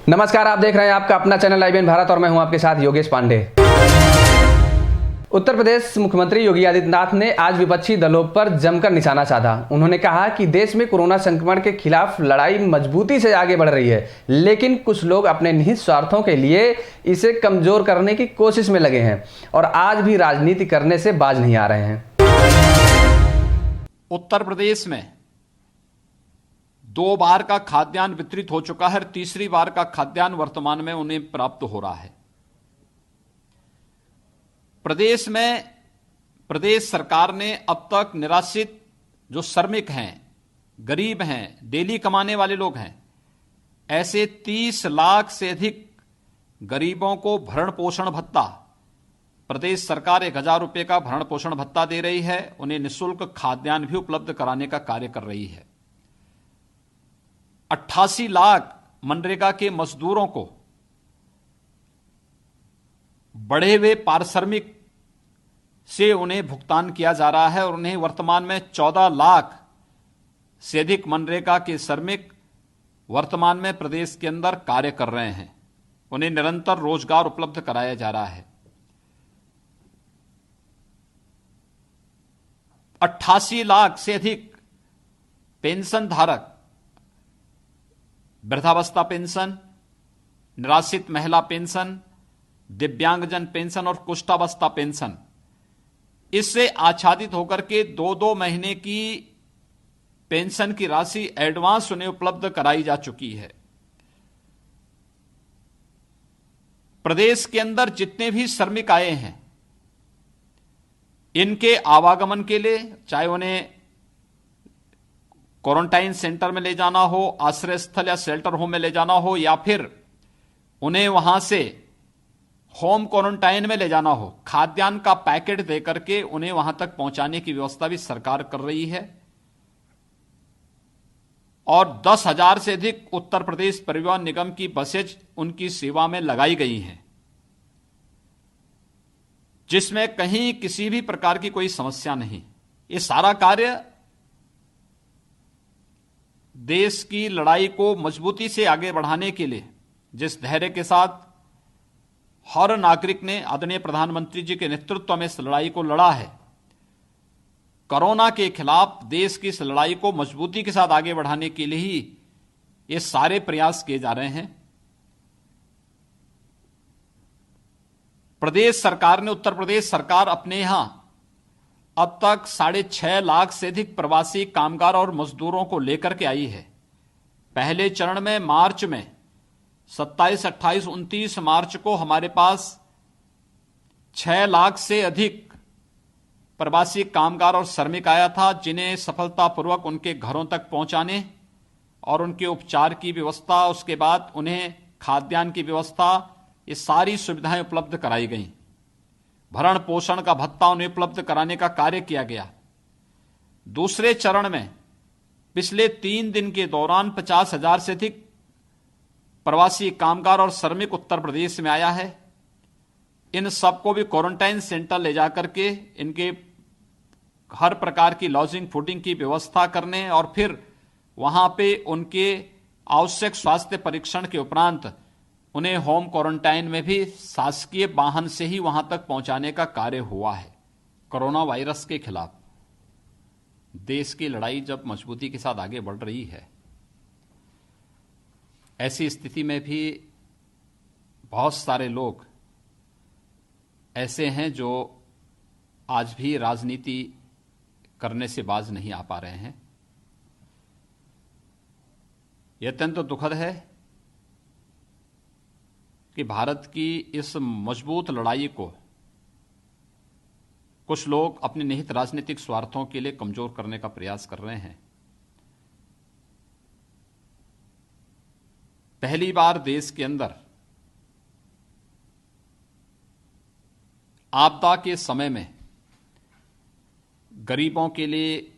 नमस्कार, आप देख रहे हैं आपका अपना चैनल IBN भारत और मैं हूं आपके साथ योगेश पांडे। उत्तर प्रदेश मुख्यमंत्री योगी आदित्यनाथ ने आज विपक्षी दलों पर जमकर निशाना साधा। उन्होंने कहा कि देश में कोरोना संक्रमण के खिलाफ लड़ाई मजबूती से आगे बढ़ रही है, लेकिन कुछ लोग अपने निहित स्वार्थों के लिए इसे कमजोर करने की कोशिश में लगे हैं और आज भी राजनीति करने से बाज नहीं आ रहे हैं। उत्तर प्रदेश में 2 बार का खाद्यान्न वितरित हो चुका है और तीसरी बार का खाद्यान्न वर्तमान में उन्हें प्राप्त हो रहा है। प्रदेश में प्रदेश सरकार ने अब तक निराश्रित जो श्रमिक हैं, गरीब हैं, डेली कमाने वाले लोग हैं, ऐसे 30 लाख से अधिक गरीबों को भरण पोषण भत्ता, प्रदेश सरकार 1000 रुपये का भरण पोषण भत्ता दे रही है। उन्हें निःशुल्क खाद्यान्न भी उपलब्ध कराने का कार्य कर रही है। 88 लाख मनरेगा के मजदूरों को बढ़े हुए पारिश्रमिक से उन्हें भुगतान किया जा रहा है और उन्हें वर्तमान में 14 लाख से अधिक मनरेगा के श्रमिक वर्तमान में प्रदेश के अंदर कार्य कर रहे हैं। उन्हें निरंतर रोजगार उपलब्ध कराया जा रहा है। 88 लाख से अधिक पेंशन धारक, वृद्धावस्था पेंशन, निराश्रित महिला पेंशन, दिव्यांगजन पेंशन और कुष्ठावस्था पेंशन, इससे आच्छादित होकर के 2-2 महीने की पेंशन की राशि एडवांस उन्हें उपलब्ध कराई जा चुकी है। प्रदेश के अंदर जितने भी श्रमिक आए हैं, इनके आवागमन के लिए, चाहे उन्हें क्वारंटाइन सेंटर में ले जाना हो, आश्रय स्थल या शेल्टर होम में ले जाना हो, या फिर उन्हें वहां से होम क्वारंटाइन में ले जाना हो, खाद्यान्न का पैकेट देकर के उन्हें वहां तक पहुंचाने की व्यवस्था भी सरकार कर रही है। और 10,000 से अधिक उत्तर प्रदेश परिवहन निगम की बसेज उनकी सेवा में लगाई गई हैं, जिसमें कहीं किसी भी प्रकार की कोई समस्या नहीं। ये सारा कार्य देश की लड़ाई को मजबूती से आगे बढ़ाने के लिए जिस धैर्य के साथ हर नागरिक ने आदरणीय प्रधानमंत्री जी के नेतृत्व में इस लड़ाई को लड़ा है, कोरोना के खिलाफ देश की इस लड़ाई को मजबूती के साथ आगे बढ़ाने के लिए ही ये सारे प्रयास किए जा रहे हैं। प्रदेश सरकार ने, उत्तर प्रदेश सरकार अपने यहां अब तक 6.5 लाख से अधिक प्रवासी कामगार और मजदूरों को लेकर के आई है। पहले चरण में मार्च में 27, 28, 29 मार्च को हमारे पास 6 लाख से अधिक प्रवासी कामगार और श्रमिक आया था, जिन्हें सफलतापूर्वक उनके घरों तक पहुंचाने और उनके उपचार की व्यवस्था, उसके बाद उन्हें खाद्यान्न की व्यवस्था, ये सारी सुविधाएं उपलब्ध कराई गई। भरण पोषण का भत्ता उन्हें उपलब्ध कराने का कार्य किया गया। दूसरे चरण में पिछले 3 दिन के दौरान 50,000 से अधिक प्रवासी कामगार और श्रमिक उत्तर प्रदेश में आया है। इन सबको भी क्वारंटाइन सेंटर ले जाकर के इनके हर प्रकार की लॉजिंग फूडिंग की व्यवस्था करने और फिर वहां पे उनके आवश्यक स्वास्थ्य परीक्षण के उपरांत उन्हें होम क्वारंटाइन में भी शासकीय वाहन से ही वहां तक पहुंचाने का कार्य हुआ है। कोरोना वायरस के खिलाफ देश की लड़ाई जब मजबूती के साथ आगे बढ़ रही है, ऐसी स्थिति में भी बहुत सारे लोग ऐसे हैं जो आज भी राजनीति करने से बाज नहीं आ पा रहे हैं। यह अत्यंत दुखद है कि भारत की इस मजबूत लड़ाई को कुछ लोग अपने निहित राजनीतिक स्वार्थों के लिए कमजोर करने का प्रयास कर रहे हैं। पहली बार देश के अंदर आपदा के समय में गरीबों के लिए,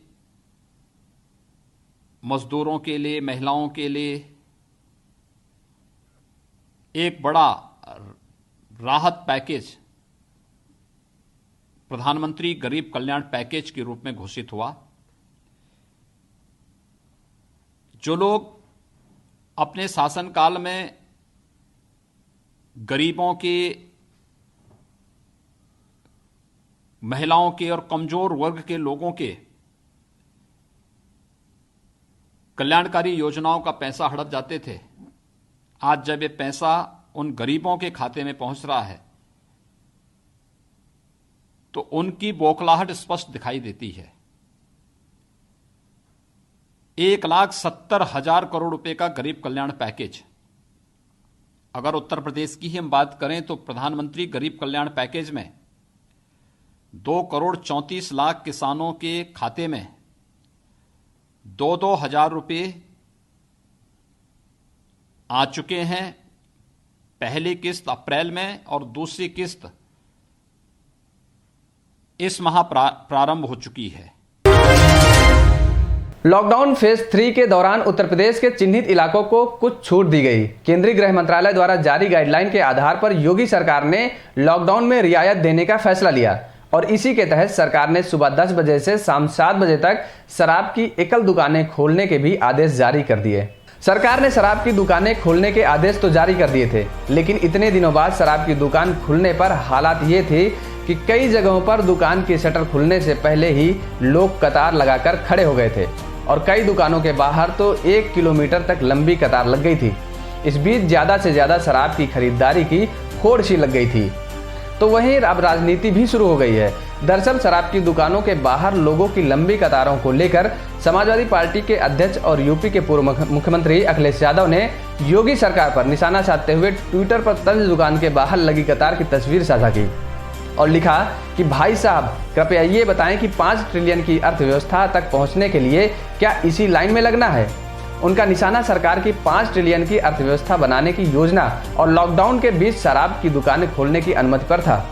मजदूरों के लिए, महिलाओं के लिए एक बड़ा राहत पैकेज प्रधानमंत्री गरीब कल्याण पैकेज के रूप में घोषित हुआ। जो लोग अपने शासनकाल में गरीबों के, महिलाओं के और कमजोर वर्ग के लोगों के कल्याणकारी योजनाओं का पैसा हड़प जाते थे, आज जब ये पैसा उन गरीबों के खाते में पहुंच रहा है तो उनकी बौखलाहट स्पष्ट दिखाई देती है। 1,70,000 करोड़ रुपए का गरीब कल्याण पैकेज, अगर उत्तर प्रदेश की ही हम बात करें तो प्रधानमंत्री गरीब कल्याण पैकेज में 2,34,00,000 किसानों के खाते में 2-2 हजार रुपए आ चुके हैं। पहली किस्त अप्रैल में और दूसरी किस्त इस माह प्रारंभ हो चुकी है। लॉकडाउन फेज 3 के दौरान उत्तर प्रदेश के चिन्हित इलाकों को कुछ छूट दी गई। केंद्रीय गृह मंत्रालय द्वारा जारी गाइडलाइन के आधार पर योगी सरकार ने लॉकडाउन में रियायत देने का फैसला लिया और इसी के तहत सरकार ने सुबह 10 बजे से शाम 7 बजे तक शराब की एकल दुकानें खोलने के भी आदेश जारी कर दिए। सरकार ने शराब की दुकानें खोलने के आदेश तो जारी कर दिए थे, लेकिन इतने दिनों बाद शराब की दुकान खुलने पर हालात ये थे कि कई जगहों पर दुकान की शटर खुलने से पहले ही लोग कतार लगाकर खड़े हो गए थे और कई दुकानों के बाहर तो 1 किलोमीटर तक लंबी कतार लग गई थी। इस बीच ज्यादा से ज्यादा शराब की खरीदारी की होड़ सी लग गई थी। तो वहीं अब राजनीति भी शुरू हो गई है। दरअसल शराब की दुकानों के बाहर लोगों की लंबी कतारों को लेकर समाजवादी पार्टी के अध्यक्ष और यूपी के पूर्व मुख्यमंत्री अखिलेश यादव ने योगी सरकार पर निशाना साधते हुए ट्विटर पर तंज दुकान के बाहर लगी कतार की तस्वीर साझा की और लिखा कि भाई साहब कृपया ये बताएं कि 5 ट्रिलियन की अर्थव्यवस्था तक पहुंचने के लिए क्या इसी लाइन में लगना है। उनका निशाना सरकार की 5 ट्रिलियन की अर्थव्यवस्था बनाने की योजना और लॉकडाउन के बीच शराब की दुकानें खोलने की अनुमति पर था।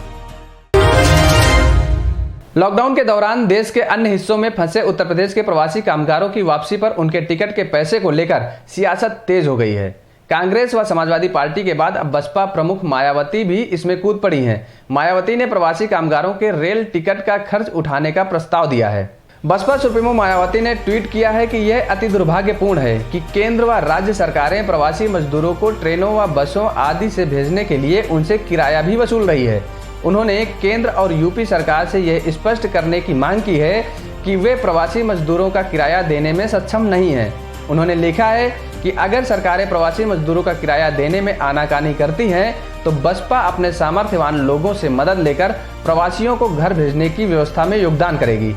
लॉकडाउन के दौरान देश के अन्य हिस्सों में फंसे उत्तर प्रदेश के प्रवासी कामगारों की वापसी पर उनके टिकट के पैसे को लेकर सियासत तेज हो गई है। कांग्रेस व समाजवादी पार्टी के बाद अब बसपा प्रमुख मायावती भी इसमें कूद पड़ी हैं। मायावती ने प्रवासी कामगारों के रेल टिकट का खर्च उठाने का प्रस्ताव दिया है। बसपा सुप्रीमो मायावती ने ट्वीट किया है कि यह अति दुर्भाग्यपूर्ण है कि केंद्र व राज्य सरकारें प्रवासी मजदूरों को ट्रेनों व बसों आदि से भेजने के लिए उनसे किराया भी वसूल रही है। उन्होंने केंद्र और यूपी सरकार से यह स्पष्ट करने की मांग की है कि वे प्रवासी मजदूरों का किराया देने में सक्षम नहीं है। उन्होंने लिखा है कि अगर सरकारें प्रवासी मजदूरों का किराया देने में आनाकानी करती हैं तो बसपा अपने सामर्थ्यवान लोगों से मदद लेकर प्रवासियों को घर भेजने की व्यवस्था में योगदान करेगी।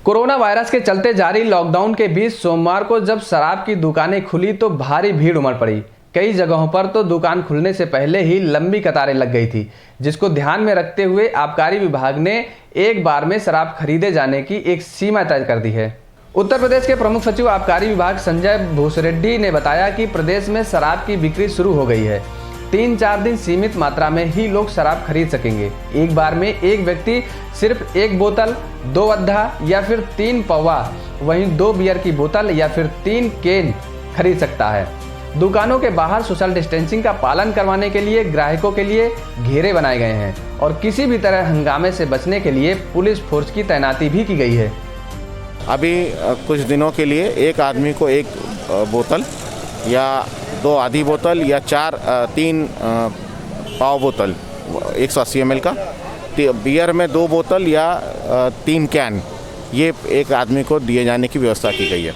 कोरोना वायरस के चलते जारी लॉकडाउन के बीच सोमवार को जब शराब की दुकानें खुली तो भारी भीड़ उमड़ पड़ी। कई जगहों पर तो दुकान खुलने से पहले ही लंबी कतारें लग गई थी, जिसको ध्यान में रखते हुए आबकारी विभाग ने एक बार में शराब खरीदे जाने की एक सीमा तय कर दी है। उत्तर प्रदेश के प्रमुख सचिव आबकारी विभाग संजय भूसरेड्डी ने बताया कि प्रदेश में शराब की बिक्री शुरू हो गई है। 3-4 दिन सीमित मात्रा में ही लोग शराब खरीद सकेंगे। एक बार में एक व्यक्ति सिर्फ 1 बोतल, 2 अद्धा या फिर 3 पौवा, वहीं 2 बियर की बोतल या फिर 3 केन खरीद सकता है। दुकानों के बाहर सोशल डिस्टेंसिंग का पालन करवाने के लिए ग्राहकों के लिए घेरे बनाए गए हैं और किसी भी तरह हंगामे से बचने के लिए पुलिस फोर्स की तैनाती भी की गई है। अभी कुछ दिनों के लिए एक आदमी को 1 बोतल या 2 आधी बोतल या 3 पाव बोतल 180 ml का, बियर में 2 बोतल या 3 कैन, ये एक आदमी को दिए जाने की व्यवस्था की गई है।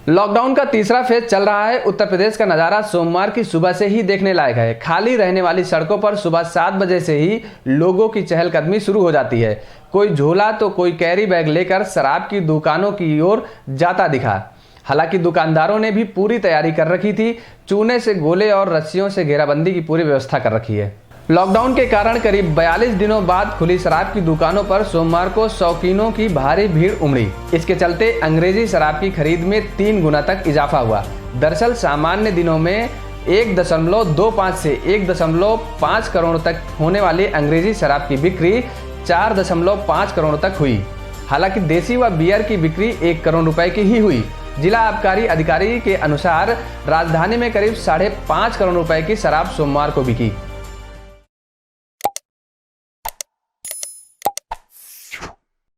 लॉकडाउन का तीसरा फेज चल रहा है। उत्तर प्रदेश का नज़ारा सोमवार की सुबह से ही देखने लायक है। खाली रहने वाली सड़कों पर सुबह 7 बजे से ही लोगों की चहलकदमी शुरू हो जाती है। कोई झोला तो कोई कैरी बैग लेकर शराब की दुकानों की ओर जाता दिखा। हालांकि दुकानदारों ने भी पूरी तैयारी कर रखी थी। चूने से गोले और रस्सियों से घेराबंदी की पूरी व्यवस्था कर रखी है। लॉकडाउन के कारण करीब 42 दिनों बाद खुली शराब की दुकानों पर सोमवार को शौकीनों की भारी भीड़ उमड़ी। इसके चलते अंग्रेजी शराब की खरीद में 3 गुना तक इजाफा हुआ। दरअसल सामान्य दिनों में 1.25 से 1.5 करोड़ तक होने वाली अंग्रेजी शराब की बिक्री 4.5 करोड़ तक हुई। हालांकि देसी व बियर की बिक्री 1 करोड़ रुपए की ही हुई। जिला आबकारी अधिकारी के अनुसार राजधानी में करीब 5.5 करोड़ रुपए की शराब सोमवार को बिकी।